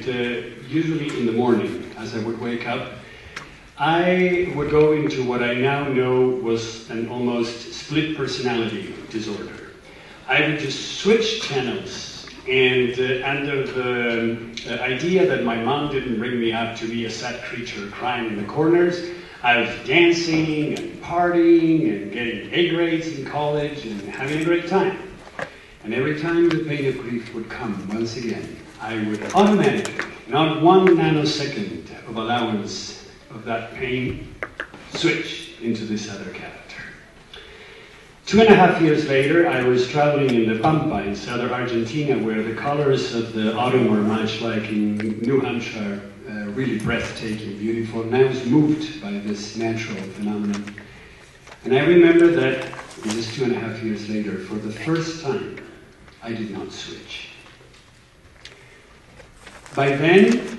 and usually in the morning, as I would wake up, I would go into what I now know was an almost split personality disorder. I would just switch channels, and under the idea that my mom didn't bring me up to be a sad creature crying in the corners, I was dancing and partying and getting A grades in college and having a great time. And every time the pain of grief would come once again, I would automatically, not 1 nanosecond of allowance of that pain, switch into this other character. 2.5 years later, I was traveling in the Pampa in southern Argentina, where the colors of the autumn are much like in New Hampshire, really breathtaking, beautiful, and I was moved by this natural phenomenon. And I remember that, this is 2.5 years later, for the first time, I did not switch. By then,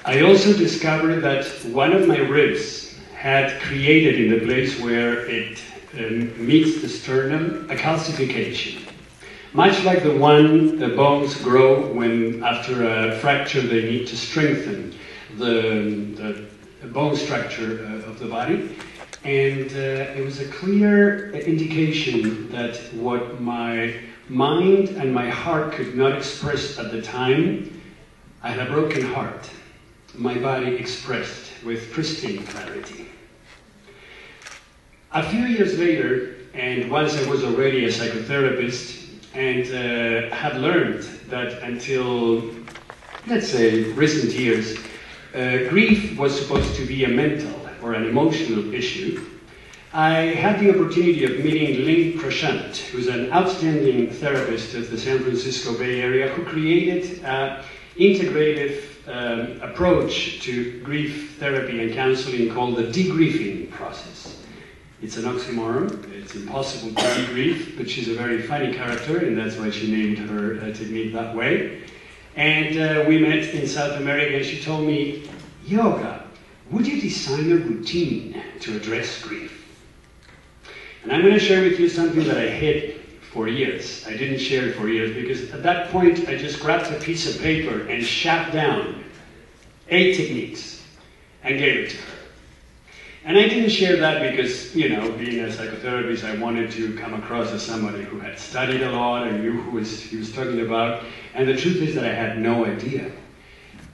I also discovered that one of my ribs had created in the place where it meets the sternum a calcification. Much like the one the bones grow when after a fracture they need to strengthen the bone structure of the body. And it was a clear indication that what my mind and my heart could not express at the time, I had a broken heart. My body expressed with pristine clarity. A few years later, and once I was already a psychotherapist, and had learned that until, let's say, recent years, grief was supposed to be a mental or an emotional issue, I had the opportunity of meeting Lynn Prashant, who's an outstanding therapist of the San Francisco Bay Area, who created an integrative approach to grief therapy and counseling called the degriefing process. It's an oxymoron. It's impossible to degrief, but she's a very funny character, and that's why she named her technique that way. And we met in South America, and she told me, Yoga, would you design a routine to address grief? And I'm going to share with you something that I hid for years. I didn't share it for years because at that point I just grabbed a piece of paper and shot down 8 techniques and gave it to her. And I didn't share that because, you know, being a psychotherapist, I wanted to come across as somebody who had studied a lot and knew who he was talking about. And the truth is that I had no idea.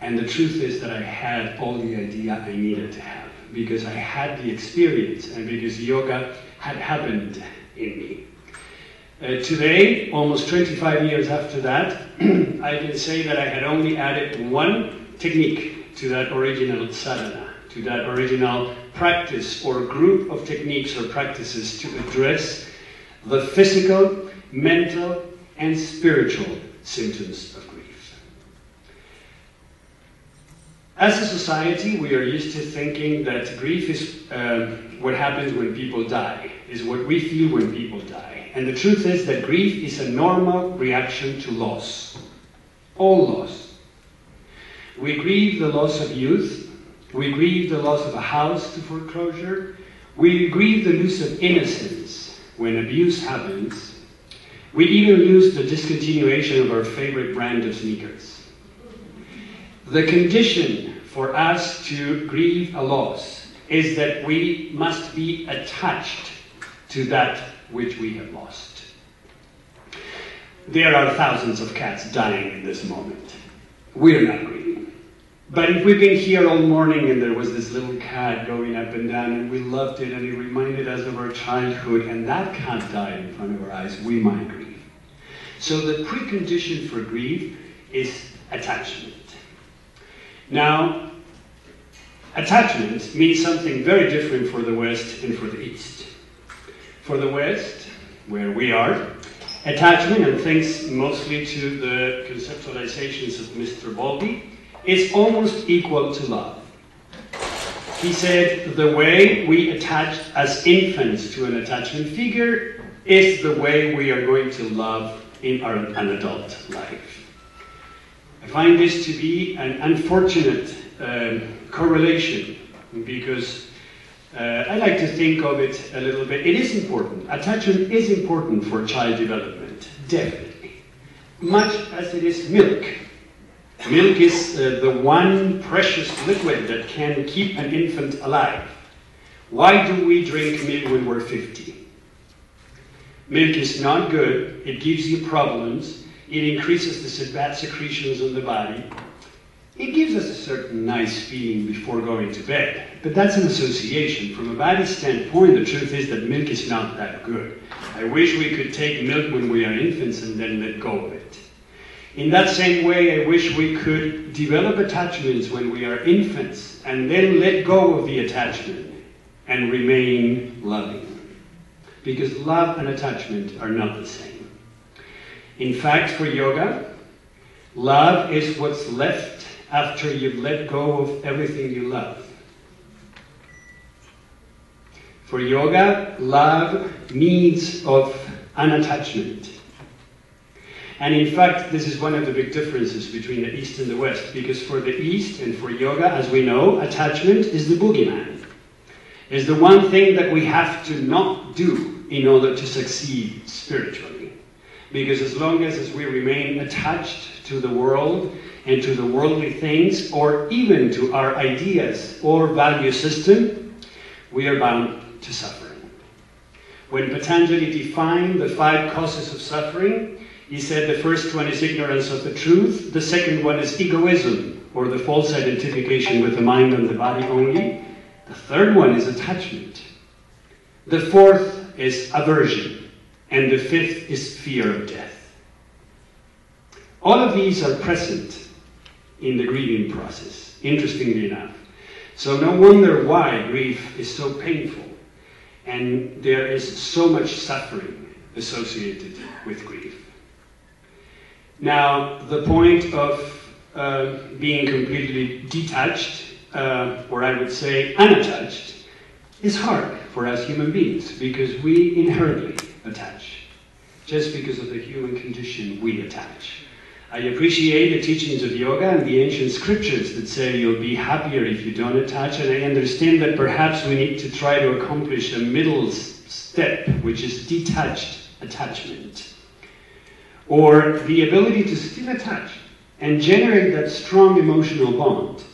And the truth is that I had all the idea I needed to have because I had the experience and because yoga had happened in me. Today, almost 25 years after that, I can say that I had only added 1 technique to that original sadhana, to that original practice or group of techniques or practices to address the physical, mental, and spiritual symptoms of grief. As a society, we are used to thinking that grief is what happens when people die, is what we feel when people die. And the truth is that grief is a normal reaction to loss. All loss. We grieve the loss of youth. We grieve the loss of a house to foreclosure. We grieve the loss of innocence when abuse happens. We even lose the discontinuation of our favorite brand of sneakers. The condition for us to grieve a loss is that we must be attached to that which we have lost. There are thousands of cats dying in this moment. We're not grieving. But if we've been here all morning and there was this little cat going up and down and we loved it and it reminded us of our childhood and that cat died in front of our eyes, we might grieve. So the precondition for grief is attachment. Now, attachment means something very different for the West and for the East. For the West, where we are, attachment, and thanks mostly to the conceptualizations of Mr. Bowlby, is almost equal to love. He said the way we attach as infants to an attachment figure is the way we are going to love in an adult life. I find this to be an unfortunate correlation because I like to think of it a little bit. It is important. Attachment is important for child development, definitely. Much as it is milk. Milk is the one precious liquid that can keep an infant alive. Why do we drink milk when we're 50? Milk is not good. It gives you problems. It increases the bad secretions in the body. It gives us a certain nice feeling before going to bed. But that's an association. From a body standpoint, the truth is that milk is not that good. I wish we could take milk when we are infants and then let go of it. In that same way, I wish we could develop attachments when we are infants and then let go of the attachment and remain loving. Because love and attachment are not the same. In fact, for yoga, love is what's left after you've let go of everything you love. For yoga, love needs of unattachment. And in fact, this is one of the big differences between the East and the West, because for the East and for yoga, as we know, attachment is the boogeyman. Is the one thing that we have to not do in order to succeed spiritually. Because as long as we remain attached to the world and to the worldly things, or even to our ideas or value system, we are bound to suffering. When Patanjali defined the 5 causes of suffering, he said the first one is ignorance of the truth, the second one is egoism, or the false identification with the mind and the body only, the third one is attachment, the fourth is aversion, and the fifth is fear of death. All of these are present in the grieving process, interestingly enough. So no wonder why grief is so painful, and there is so much suffering associated with grief. Now, the point of being completely detached, or I would say unattached, is hard for us human beings, because we inherently attach. Just because of the human condition, we attach. I appreciate the teachings of yoga and the ancient scriptures that say you'll be happier if you don't attach, and I understand that perhaps we need to try to accomplish a middle step, which is detached attachment. Or the ability to still attach and generate that strong emotional bond,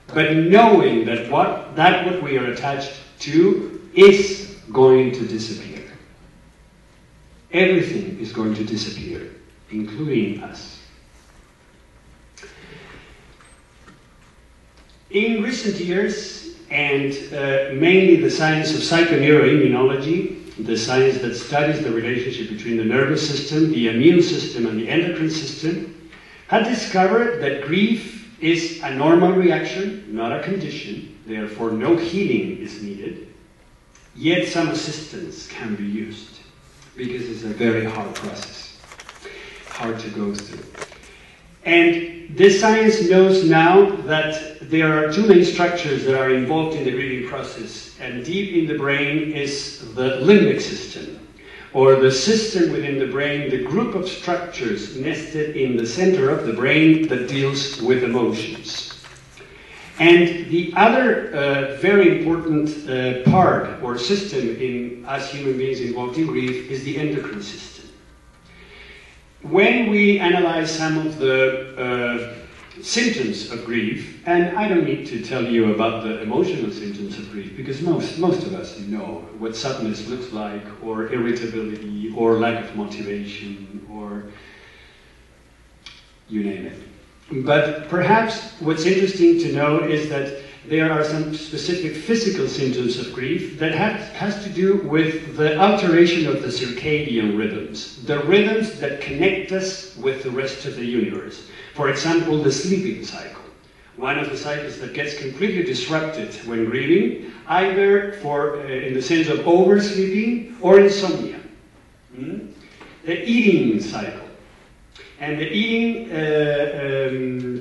but knowing that what we are attached to is going to disappear. Everything is going to disappear, including us. In recent years, and mainly the science of psycho-neuro-immunology, the science that studies the relationship between the nervous system, the immune system, and the endocrine system, had discovered that grief is a normal reaction, not a condition, therefore no healing is needed, yet some assistance can be used, because it's a very hard process, hard to go through. And this science knows now that there are 2 main structures that are involved in the grieving process, and deep in the brain is the limbic system, or the system within the brain, the group of structures nested in the center of the brain that deals with emotions. And the other very important part or system in us human beings involved in grief is the endocrine system. When we analyze some of the symptoms of grief, and I don't need to tell you about the emotional symptoms of grief, because most of us know what sadness looks like, or irritability, or lack of motivation, or you name it. But perhaps what's interesting to know is that there are some specific physical symptoms of grief that has to do with the alteration of the circadian rhythms, the rhythms that connect us with the rest of the universe. For example, the sleeping cycle. One of the cycles that gets completely disrupted when grieving, either in the sense of oversleeping or insomnia. The eating cycle. And the eating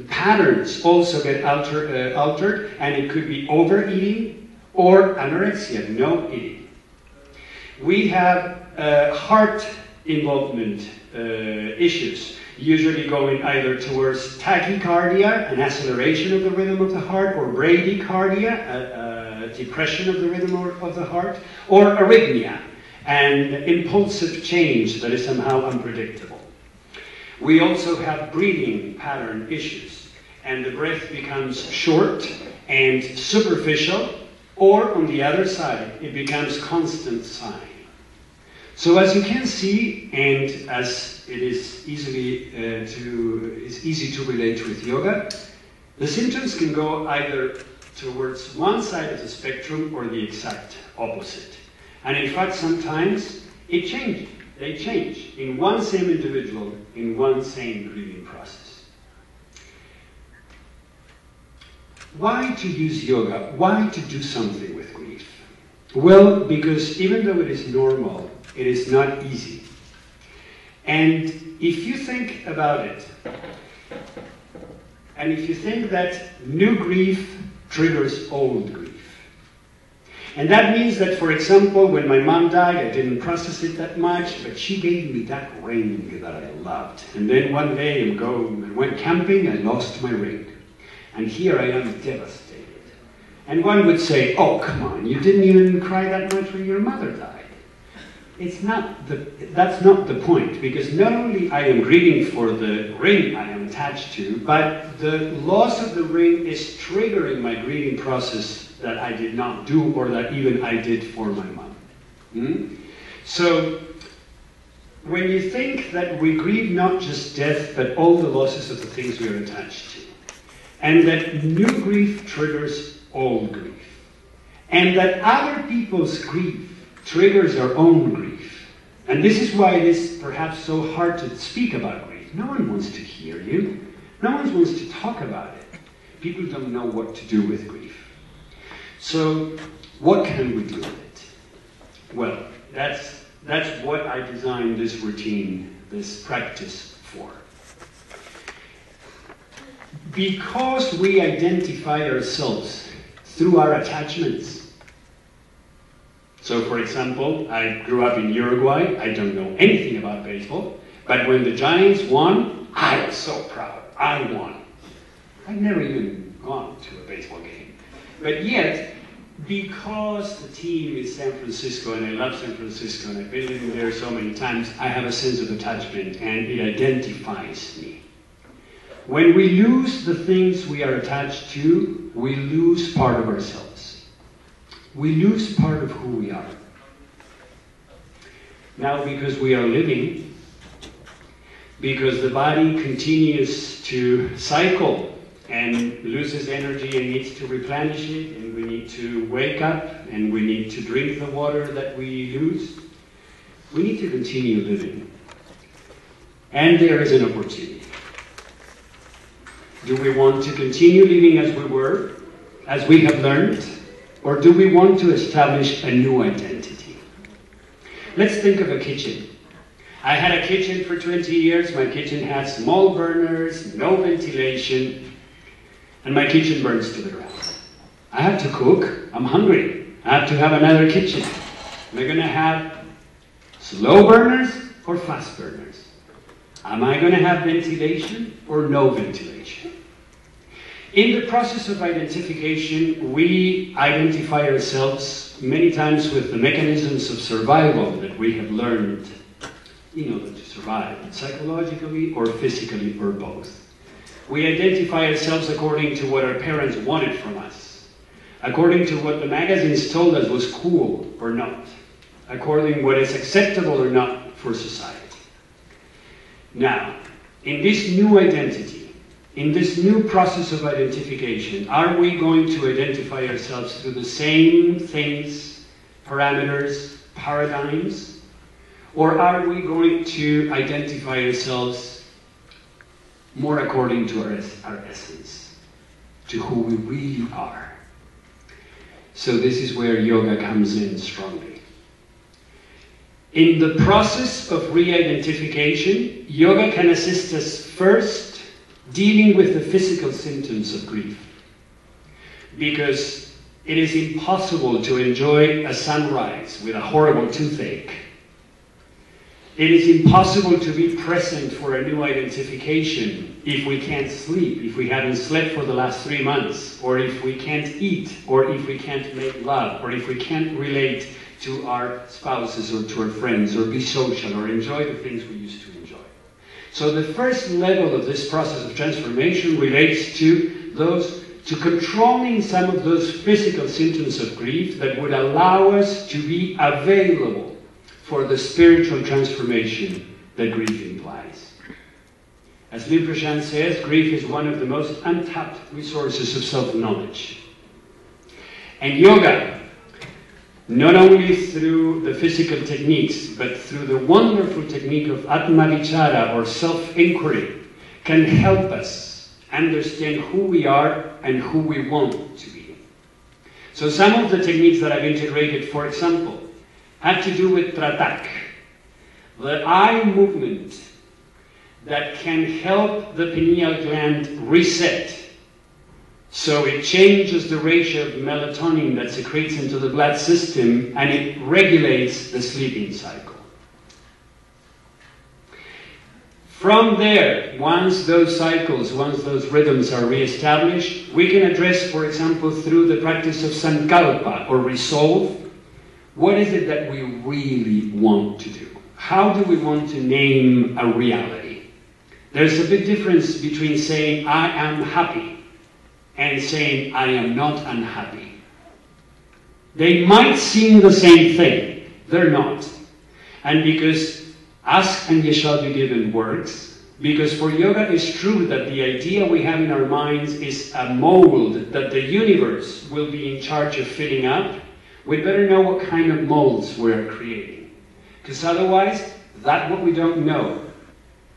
patterns also get altered, and it could be overeating or anorexia, no eating. We have heart involvement issues, usually going either towards tachycardia, an acceleration of the rhythm of the heart, or bradycardia, a depression of the rhythm of the heart, or arrhythmia, an impulsive change that is somehow unpredictable. We also have breathing pattern issues. and the breath becomes short and superficial, or on the other side, it becomes constant sighing. So as you can see, and as it is easy to relate with yoga, the symptoms can go either towards one side of the spectrum or the exact opposite. And in fact, sometimes it changes. They change in one same individual, in one same grieving process. Why to use yoga? Why to do something with grief? Well, because even though it is normal, it is not easy. And if you think about it, and if you think that new grief triggers old grief, and that means that, for example, when my mom died, I didn't process it that much, but she gave me that ring that I loved. And then one day I went camping, I lost my ring. And here I am devastated. And one would say, oh, come on, you didn't even cry that much when your mother died. That's not the point, because not only I am grieving for the ring I am attached to, but the loss of the ring is triggering my grieving process that I did not do, or that even I did for my mom. So, when you think that we grieve not just death, but all the losses of the things we are attached to, and that new grief triggers old grief, and that other people's grief triggers our own grief, and this is why it is perhaps so hard to speak about grief. No one wants to hear you. No one wants to talk about it. People don't know what to do with grief. So, what can we do with it? Well, that's what I designed this routine, this practice for. Because we identify ourselves through our attachments. So, for example, I grew up in Uruguay. I don't know anything about baseball, but when the Giants won, I was so proud. I won. I've never even gone to a baseball game. But yet, because the team is San Francisco, and I love San Francisco, and I've been living there so many times, I have a sense of attachment, and it identifies me. When we lose the things we are attached to, we lose part of ourselves. We lose part of who we are. Now, because we are living, because the body continues to cycle and loses energy and needs to replenish it, and we need to wake up, and we need to drink the water that we lose, we need to continue living. And there is an opportunity. Do we want to continue living as we were, as we have learned, or do we want to establish a new identity? Let's think of a kitchen. I had a kitchen for 20 years. My kitchen had small burners, no ventilation, and my kitchen burns to the ground. I have to cook. I'm hungry. I have to have another kitchen. Am I going to have slow burners or fast burners? Am I going to have ventilation or no ventilation? In the process of identification, we identify ourselves many times with the mechanisms of survival that we have learned in order to survive, psychologically or physically or both. We identify ourselves according to what our parents wanted from us, according to what the magazines told us was cool or not, according to what is acceptable or not for society. Now, in this new identity, in this new process of identification, are we going to identify ourselves through the same things, parameters, paradigms, or are we going to identify ourselves more according to our essence, to who we really are? So this is where yoga comes in strongly. In the process of re-identification, yoga can assist us first dealing with the physical symptoms of grief. Because it is impossible to enjoy a sunrise with a horrible toothache. It is impossible to be present for a new identification if we can't sleep, if we haven't slept for the last 3 months, or if we can't eat, or if we can't make love, or if we can't relate to our spouses or to our friends, or be social, or enjoy the things we used to enjoy. So the first level of this process of transformation relates to controlling some of those physical symptoms of grief that would allow us to be available for the spiritual transformation that grief implies. As Lil Prashant says, grief is one of the most untapped resources of self-knowledge. And yoga, not only through the physical techniques, but through the wonderful technique of Atma-vichara, or self-inquiry, can help us understand who we are and who we want to be. So some of the techniques that I've integrated, for example, have to do with pratak, the eye movement that can help the pineal gland reset. So it changes the ratio of melatonin that secretes into the blood system, and it regulates the sleeping cycle. From there, once those rhythms are re-established, we can address, for example, through the practice of sankalpa, or resolve, what is it that we really want to do? How do we want to name a reality? There's a big difference between saying, I am happy, and saying, I am not unhappy. They might seem the same thing. They're not. And because ask and ye shall be given works, because for yoga it's true that the idea we have in our minds is a mold that the universe will be in charge of filling up, we better know what kind of molds we're creating. Because otherwise, that what we don't know,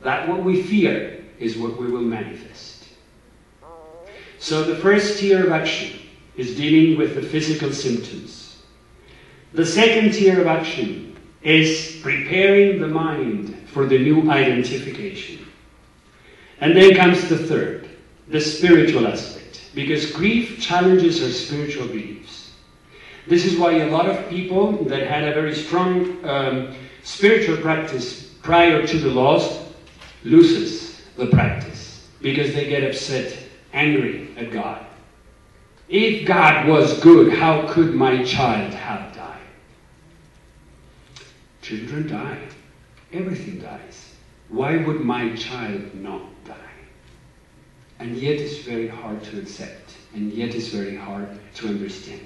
that what we fear, is what we will manifest. So the first tier of action is dealing with the physical symptoms. The second tier of action is preparing the mind for the new identification. And then comes the third, the spiritual aspect, because grief challenges our spiritual beliefs. This is why a lot of people that had a very strong spiritual practice prior to the loss loses the practice, because they get upset, angry at God. If God was good, how could my child have died? Children die. Everything dies. Why would my child not die? And yet it's very hard to accept, and yet it's very hard to understand.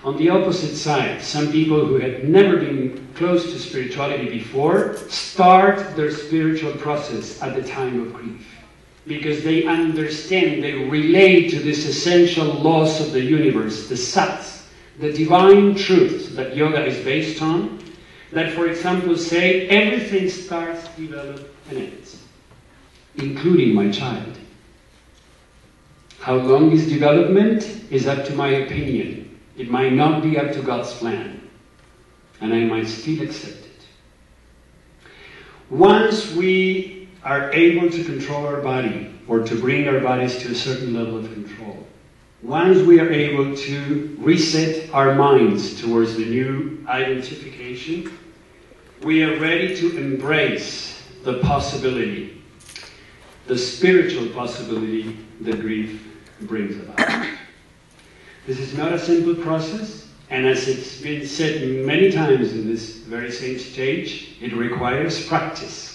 On the opposite side, some people who had never been close to spirituality before start their spiritual process at the time of grief, because they understand, they relate to this essential laws of the universe, the sats, the divine truths that yoga is based on, that, for example, say everything starts, develops, and ends, including my child. How long is development is up to my opinion. It might not be up to God's plan, and I might still accept it. Once we are able to control our body, or to bring our bodies to a certain level of control, once we are able to reset our minds towards the new identification, we are ready to embrace the possibility, the spiritual possibility that grief brings about. This is not a simple process, and as it's been said many times in this very same stage, it requires practice.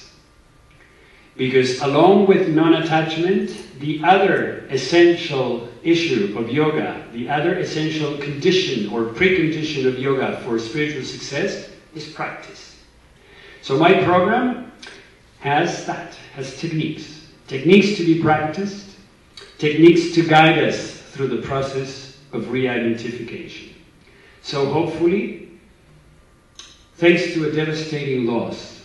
Because along with non-attachment, the other essential issue of yoga, the other essential condition or precondition of yoga for spiritual success is practice. So my program has techniques. Techniques to be practiced, techniques to guide us through the process of re-identification. So hopefully, thanks to a devastating loss,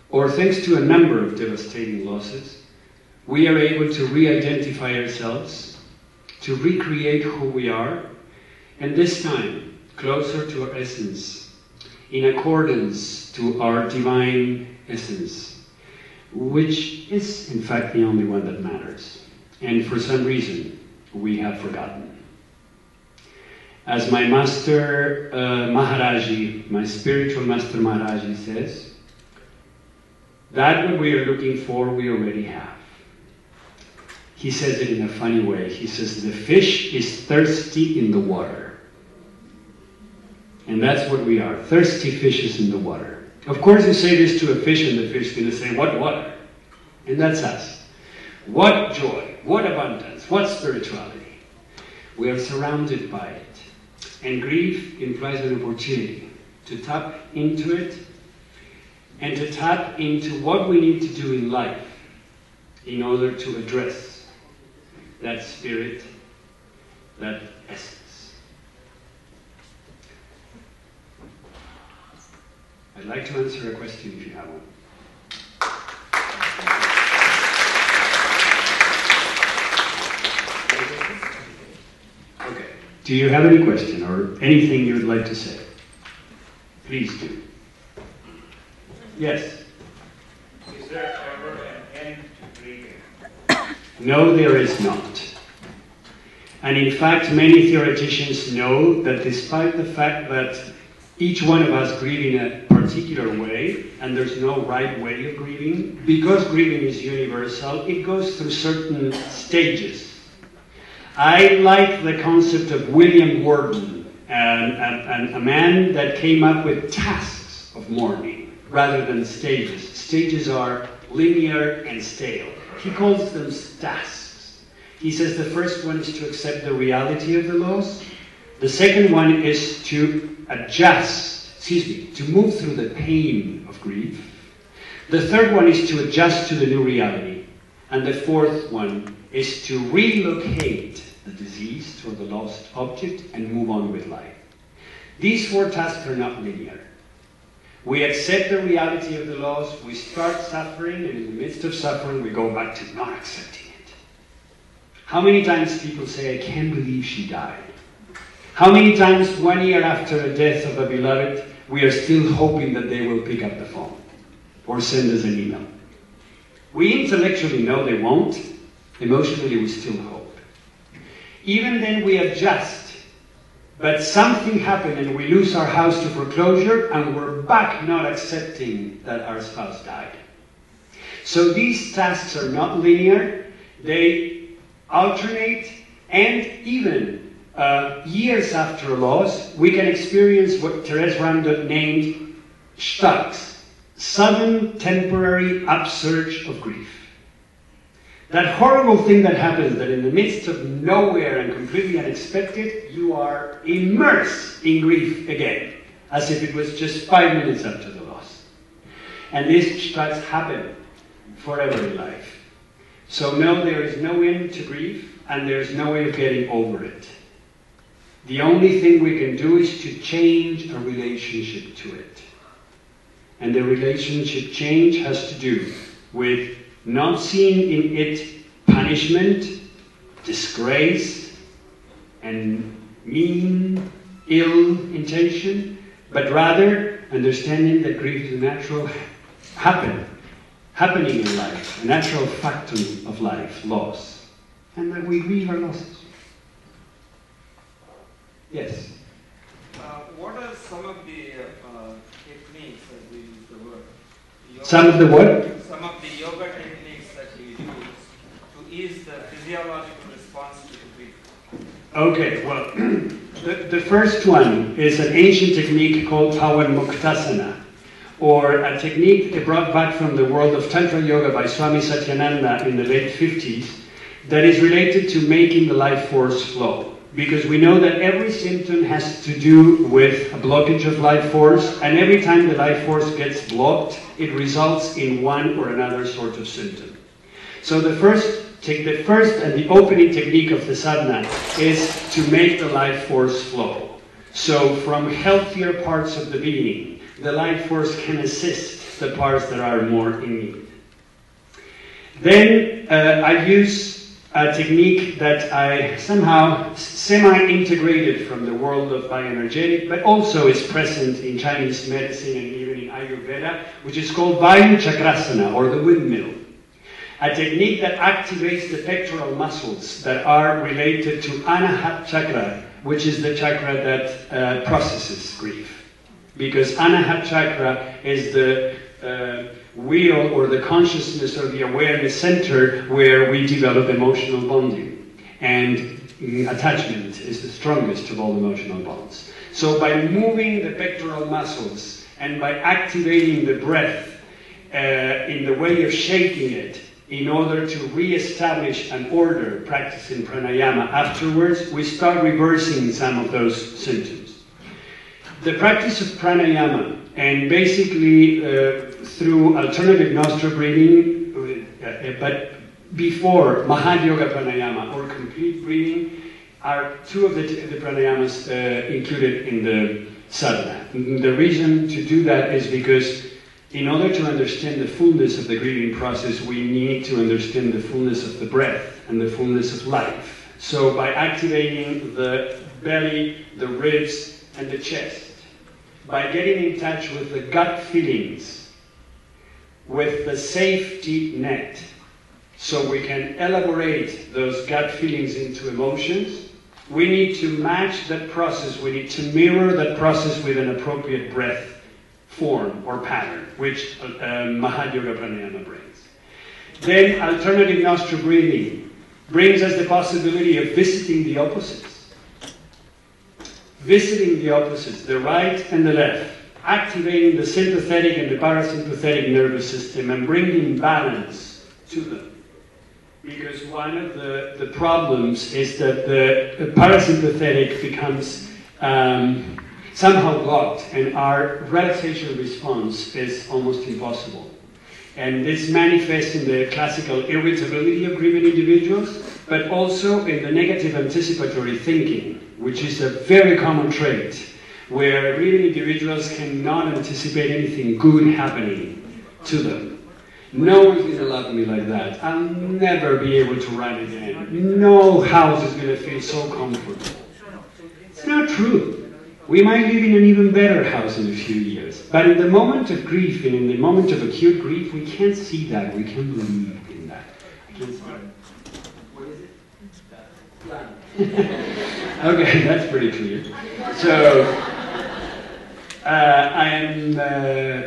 or thanks to a number of devastating losses, we are able to re-identify ourselves, to recreate who we are, and this time, closer to our essence, in accordance to our divine essence, which is, in fact, the only one that matters. And for some reason, we have forgotten. As my master Maharaji, my spiritual master Maharaji says, that what we are looking for, we already have. He says it in a funny way. He says, the fish is thirsty in the water. And that's what we are, thirsty fishes in the water. Of course, you say this to a fish, and the fish is going to say, what water? And that's us. What joy, what abundance, what spirituality. We are surrounded by it. And grief implies an opportunity to tap into it and to tap into what we need to do in life in order to address that spirit, that essence. I'd like to answer a question if you have one. Okay. Do you have any question or anything you would like to say? Please do. Yes? Is there ever an end to grieving? No, there is not. And in fact, many theoreticians know that despite the fact that each one of us grieve in a particular way, and there's no right way of grieving, because grieving is universal, it goes through certain stages. I like the concept of William Wharton, a man that came up with tasks of mourning rather than stages. Stages are linear and stale. He calls them tasks. He says the first one is to accept the reality of the loss. The second one is to to move through the pain of grief. The third one is to adjust to the new reality. And the fourth one is to relocate the deceased or the lost object and move on with life. These four tasks are not linear. We accept the reality of the loss, we start suffering, and in the midst of suffering we go back to not accepting it. How many times people say, I can't believe she died? How many times 1 year after the death of a beloved, we are still hoping that they will pick up the phone or send us an email? We intellectually know they won't, emotionally we still hope. Even then we adjust, but something happened and we lose our house to foreclosure and we're back not accepting that our spouse died. So these tasks are not linear, they alternate, and even years after a loss, we can experience what Therese Randall named shtucks, sudden temporary upsurge of grief. That horrible thing that happens that in the midst of nowhere and completely unexpected, you are immersed in grief again, as if it was just 5 minutes after the loss. And these shtucks happen forever in life. So no, there is no end to grief, and there is no way of getting over it. The only thing we can do is to change a relationship to it. And the relationship change has to do with not seeing in it punishment, disgrace, and mean, ill intention, but rather understanding that grief is a natural happening in life, a natural factum of life, loss, and that we grieve our losses. Yes? What are some of the techniques, as we use the word? Some of the what? Some of the yoga techniques that you use to ease the physiological response to grief. Okay, well, the first one is an ancient technique called Pawanmuktasana, or a technique brought back from the world of Tantra Yoga by Swami Satyananda in the late 50s that is related to making the life force flow. Because we know that every symptom has to do with a blockage of life force, and every time the life force gets blocked, it results in one or another sort of symptom. So the first and the opening technique of the sadhana is to make the life force flow. So from healthier parts of the being, the life force can assist the parts that are more in need. Then I use a technique that I somehow semi-integrated from the world of bioenergetic, but also is present in Chinese medicine and even in Ayurveda, which is called Vayu Chakrasana, or the windmill. A technique that activates the pectoral muscles that are related to Heart Chakra, which is the chakra that processes grief. Because Heart Chakra is the wheel or the consciousness or the awareness center where we develop emotional bonding. And attachment is the strongest of all emotional bonds. So by moving the pectoral muscles and by activating the breath in the way of shaking it in order to re-establish an order practicing pranayama afterwards, we start reversing some of those symptoms. The practice of pranayama, and basically through alternative nostril breathing, but before Mahayoga pranayama or complete breathing, are two of the pranayamas included in the sadhana. The reason to do that is because in order to understand the fullness of the breathing process, we need to understand the fullness of the breath and the fullness of life. So by activating the belly, the ribs, and the chest, by getting in touch with the gut feelings, with the safety net, so we can elaborate those gut feelings into emotions, we need to match that process, we need to mirror that process with an appropriate breath form or pattern, which Mahayoga pranayama brings. Then alternative nostril breathing brings us the possibility of visiting the opposites. Visiting the opposites, the right and the left, activating the sympathetic and the parasympathetic nervous system and bringing balance to them. Because one of the problems is that the parasympathetic becomes somehow blocked, and our relaxation response is almost impossible. And this manifests in the classical irritability of grieving individuals, but also in the negative anticipatory thinking, which is a very common trait, where grieving individuals cannot anticipate anything good happening to them. No one's going to love me like that. I'll never be able to run again. No house is going to feel so comfortable. It's not true. We might live in an even better house in a few years. But in the moment of grief, and in the moment of acute grief, we can't see that. We can't believe in that. I can't see that. What is it? Okay, that's pretty clear. So, I am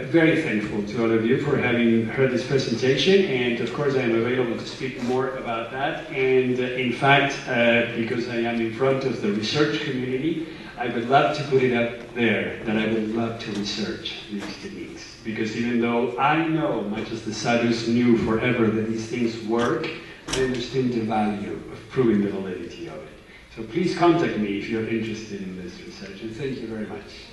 very thankful to all of you for having heard this presentation, and of course I am available to speak more about that. And in fact, because I am in front of the research community, I would love to put it up there that I would love to research these techniques. Because even though I know, much as the sadhus knew forever that these things work, I understand the value of proving the validity of it. So please contact me if you're interested in this research, and thank you very much.